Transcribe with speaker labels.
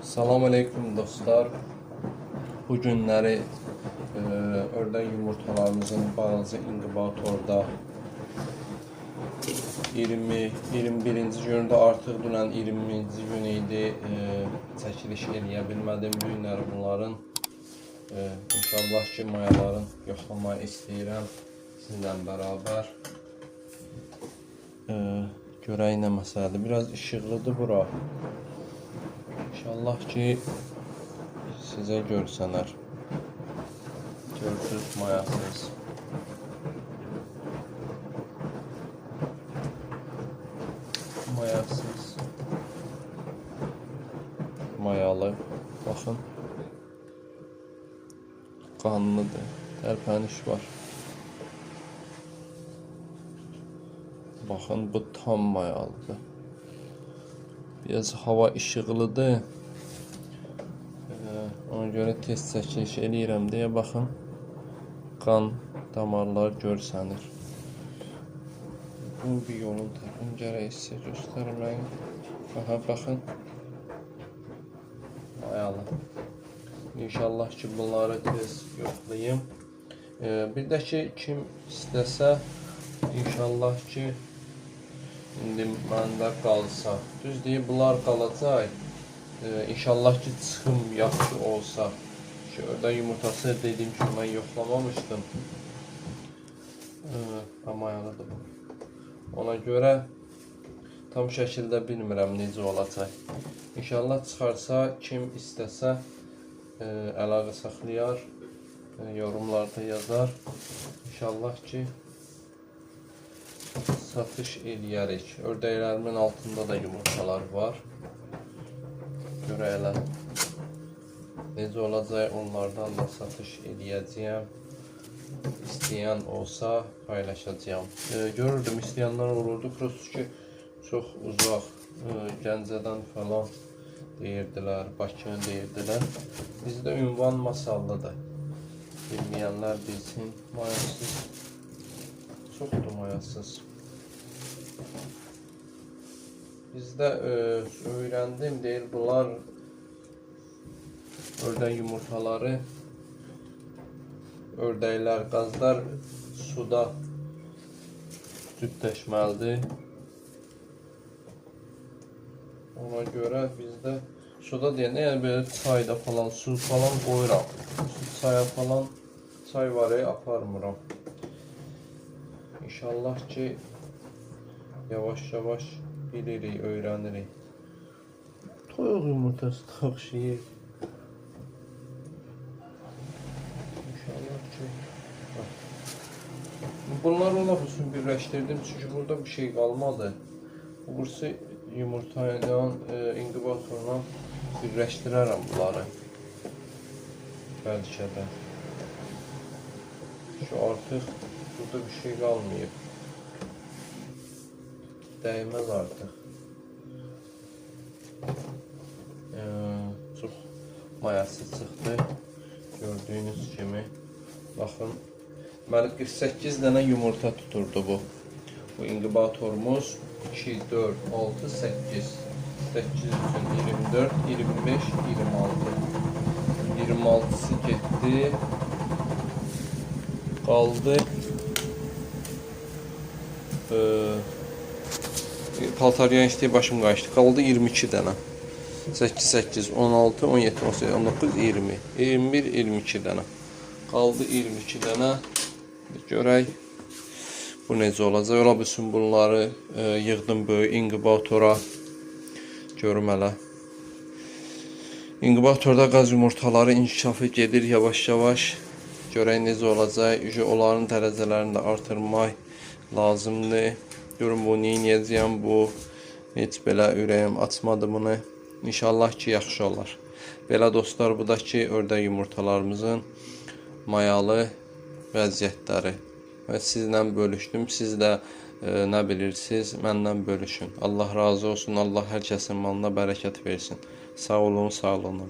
Speaker 1: Salam aleyküm dostlar. Bu günləri ördək yumurtalarımızın balaca inkubatorda 20-21-ci gündə artıq dünən 20-ci gün idi. Çəkiliş eləyə bilmədim. Bu günləri bunların inşallah ki mayaların yoxlamayı istəyirəm sizlə bərabər. Görək nə məsələdir. Biraz işıqlıdır bura. İnşallah ki sizə görsənər. Görsünüz mayasız. Mayasız. Mayalı. Baxın. Qanlıdır. Tərpəniş var. Baxın bu tam mayalıdır. Biraz hava işıqlıdır. Ona görə tez çəkiliş eləyirəm deyə baxın. Qan damarlar görsənir. Bu bir yolun tərəfini gərək sizə göstərməyim. Aha, baxın. Mayalı. İnşallah ki bunları tez yoxlayayım. Bir də ki kim istəsə inşallah ki indi məndə qalsa. Düz deyib bunlar qalacaq. İnşallah ki çıxım yaxşı olsa. Ki ördək yumurtası dediyim kimi mən yoxlamamışdım. Mayalıdır bu. Ona görə tam şəkildə bilmirəm necə olacaq. İnşallah çıxarsa kim istəsə əlaqə saxlayar, yorumlarda yazar. İnşallah ki satış eləyərik. Ördəklərimin altında da yumurtalar var. Görəylər. Necə olacaq onlardan da satış eləyəcəyəm. İstəyən olsa paylaşacağım. Görürdüm istəyənlər olurdu. Prosto ki çox uzaq Gəncədən falan deyirdilər, Bakını deyirdilər. Bizdə ünvan Masallıdır. Bilməyənlər bilsin. Mayasız. Çoxdur mayasız. Bizdə öyrəndim deyir bunlar ördək yumurtaları ördəklər, qazlar suda cütləşməlidir. Ona görə bizdə suda deyəndə yəni belə çayda falan su falan qoyuram. Çaya falan çay var aparmıram. İnşallah ki yavaş-yavaş bilirik, öyrənirik. Toyuq yumurtası oxşayır. İnşallah ki. Bunları olmaq üçün birləşdirdim çünki burada bir şey qalmadı. Burası yumurta ilə inkubatorla birləşdirərəm bunları. Bəlkə də. Şu artıq burada bir şey qalmayıb. Dəyməz artıq. Çox mayası çıxdı. Gördüyünüz kimi. Baxın. Deməli 48 dənə yumurta tuturdu bu. Bu inkubatorumuz 2, 4, 6, 8. 8 üçün 24, 25, 26. 26'sı getdi. Qaldı. Paltaryan işləyib başım qaçdı. Qaldı 22 dənə. 8, 8, 16, 17, 18, 19, 20. 21, 22 dənə. Qaldı 22 dənə. Görək bu necə olacaq. Ola bilsin bunları yığdım böyük inkubatora. Görüm hələ. İnkubatorda qaz yumurtaları inkişafı gedir yavaş-yavaş. Görək necə olacaq. Onların dərəcələrini də artırmaq lazımdır. Görün bu neyniyəcəyəm, bu heç belə ürəyim açmadı bunu. İnşallah ki yaxşı olar. Belə dostlar, bu da ki ördək yumurtalarımızın mayalı vəziyyətləri. Və sizlə bölüşdüm. Siz də nə bilirsiniz, məndən bölüşün. Allah razı olsun. Allah hər kəsin malına bərəkət versin. Sağ olun, sağ olun.